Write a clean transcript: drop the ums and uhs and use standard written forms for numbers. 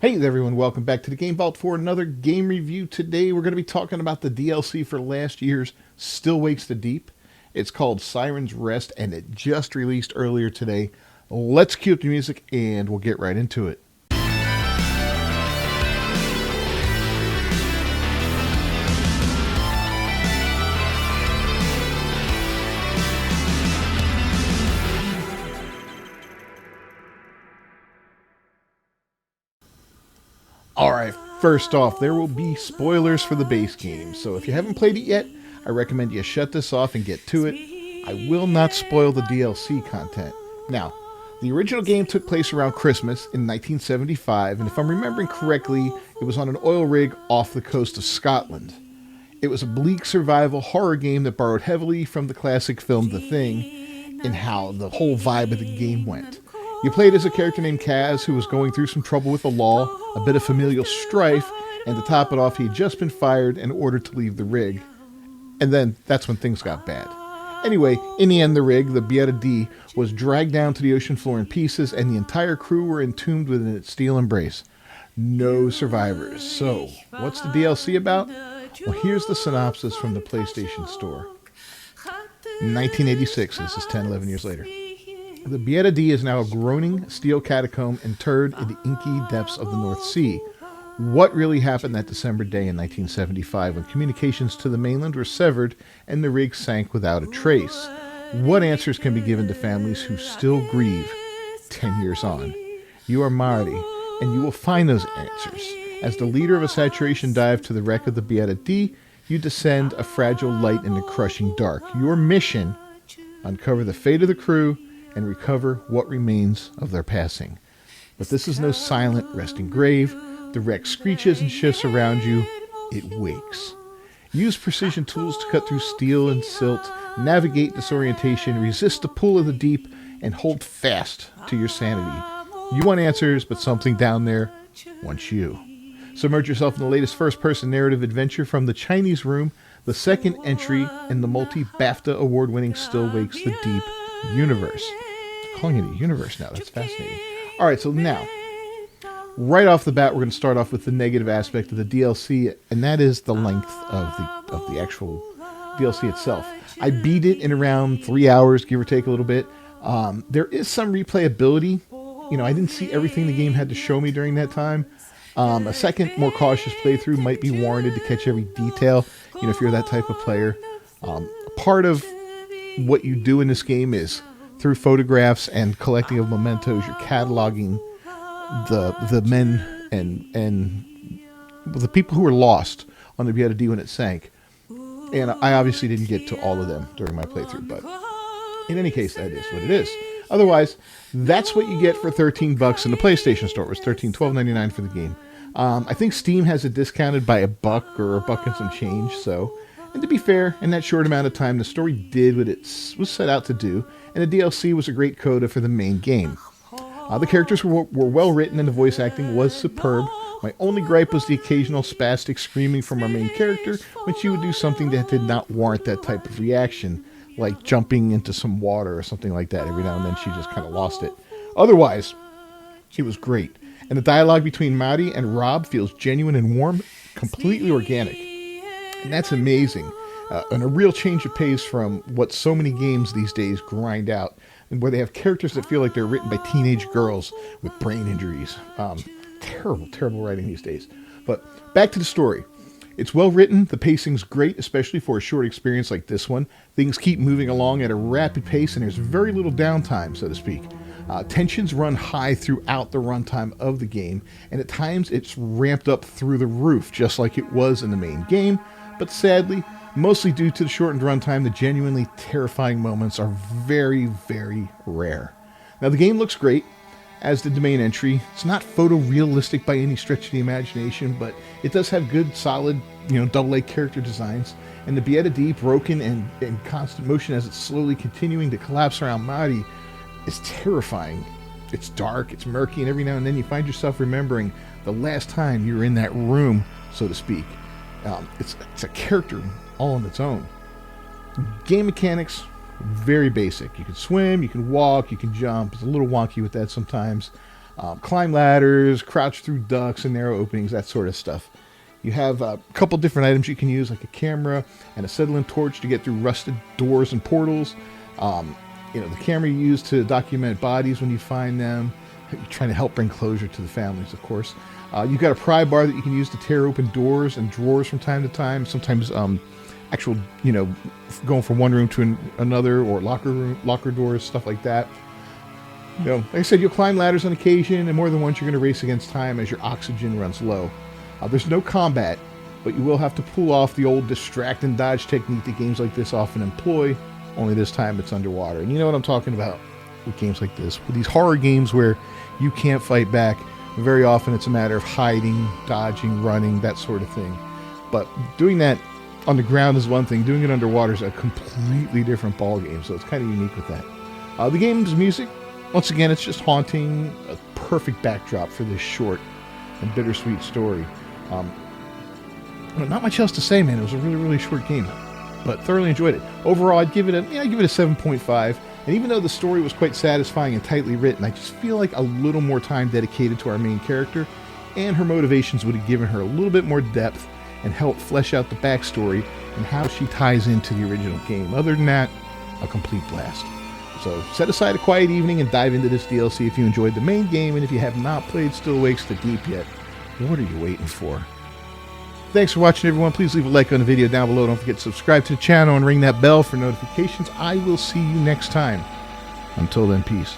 Hey there everyone, welcome back to the Game Vault for another game review. Today we're going to be talking about the DLC for last year's Still Wakes the Deep. It's called Siren's Rest and it just released earlier today. Let's cue up the music and we'll get right into it. Alright, first off, there will be spoilers for the base game, so if you haven't played it yet, I recommend you shut this off and get to it. I will not spoil the DLC content. Now, the original game took place around Christmas in 1975, and if I'm remembering correctly, it was on an oil rig off the coast of Scotland. It was a bleak survival horror game that borrowed heavily from the classic film The Thing, and how the whole vibe of the game went. You played as a character named Kaz who was going through some trouble with the law, a bit of familial strife, and to top it off, he had just been fired and ordered to leave the rig. And then that's when things got bad. Anyway, in the end, the rig, the Beata D, was dragged down to the ocean floor in pieces, and the entire crew were entombed within its steel embrace. No survivors. So, what's the DLC about? Well, here's the synopsis from the PlayStation Store. 1986, this is 11 years later. The Beata D is now a groaning steel catacomb interred in the inky depths of the North Sea. What really happened that December day in 1975 when communications to the mainland were severed and the rig sank without a trace? What answers can be given to families who still grieve 10 years on? You are Marty, and you will find those answers. As the leader of a saturation dive to the wreck of the Beata D, you descend a fragile light in the crushing dark. Your mission, uncover the fate of the crew and recover what remains of their passing. But this is no silent, resting grave. The wreck screeches and shifts around you. It wakes. Use precision tools to cut through steel and silt, navigate disorientation, resist the pull of the deep, and hold fast to your sanity. You want answers, but something down there wants you. Submerge yourself in the latest first-person narrative adventure from the Chinese Room, the second entry in the multi-BAFTA award-winning Still Wakes the Deep universe. I'm calling it a universe now. That's fascinating. All right, so now, right off the bat, we're going to start off with the negative aspect of the DLC, and that is the length of the actual DLC itself. I beat it in around 3 hours, give or take a little bit. There is some replayability. You know, I didn't see everything the game had to show me during that time. A second, more cautious playthrough might be warranted to catch every detail, you know, if you're that type of player. Part of what you do in this game is through photographs and collecting of mementos, you're cataloging the men and the people who were lost on the Beata D when it sank. And I obviously didn't get to all of them during my playthrough, but in any case, that is what it is. Otherwise, that's what you get for $13 in the PlayStation Store. It was $12.99 for the game. I think Steam has it discounted by $1 or $1 and some change, so... And to be fair, in that short amount of time, the story did what it was set out to do, and the DLC was a great coda for the main game. The characters were well written and the voice acting was superb. My only gripe was the occasional spastic screaming from our main character when she would do something that did not warrant that type of reaction, like jumping into some water or something like that. Every now and then she just kind of lost it. Otherwise, it was great. And the dialogue between Marty and Rob feels genuine and warm, completely organic. And that's amazing. And a real change of pace from what so many games these days grind out, and where they have characters that feel like they're written by teenage girls with brain injuries. Terrible writing these days. But back to the story. It's well written, the pacing's great, especially for a short experience like this one. Things keep moving along at a rapid pace, and there's very little downtime, so to speak. Tensions run high throughout the runtime of the game, and at times it's ramped up through the roof, just like it was in the main game. But sadly, mostly due to the shortened runtime, the genuinely terrifying moments are very, very rare. Now, the game looks great, as did the main entry. It's not photorealistic by any stretch of the imagination, but it does have good, solid, double-A character designs. And the Beata D, broken and in constant motion as it's slowly continuing to collapse around Marty, is terrifying. It's dark, it's murky, and every now and then you find yourself remembering the last time you were in that room, so to speak. It's a character all on its own. Game mechanics, very basic. You can swim, you can walk, you can jump. It's a little wonky with that sometimes. Climb ladders, crouch through ducts and narrow openings, that sort of stuff. You have a couple different items you can use, like a camera and a acetylene torch to get through rusted doors and portals. The camera you use to document bodies when you find them. You're trying to help bring closure to the families, of course. You've got a pry bar that you can use to tear open doors and drawers from time to time. Sometimes actual, going from one room to another, or locker doors, stuff like that. Like I said, you'll climb ladders on occasion, and more than once you're going to race against time as your oxygen runs low. There's no combat, but you will have to pull off the old distract and dodge technique that games like this often employ, only this time it's underwater. And you know what I'm talking about with games like this, with these horror games where you can't fight back. Very often it's a matter of hiding, dodging, running, that sort of thing. But doing that on the ground is one thing, doing it underwater is a completely different ball game, so it's kind of unique with that. The game's music, once again, it's just haunting, a perfect backdrop for this short and bittersweet story. Not much else to say, man. It was a really, really short game, but thoroughly enjoyed it. Overall, I'd give it a 7.5. And even though the story was quite satisfying and tightly written, I just feel like a little more time dedicated to our main character and her motivations would have given her a little bit more depth and helped flesh out the backstory and how she ties into the original game. Other than that, a complete blast. So set aside a quiet evening and dive into this DLC if you enjoyed the main game, and if you have not played Still Wakes the Deep yet, what are you waiting for? Thanks for watching, everyone. Please leave a like on the video down below. Don't forget to subscribe to the channel and ring that bell for notifications. I will see you next time. Until then, peace.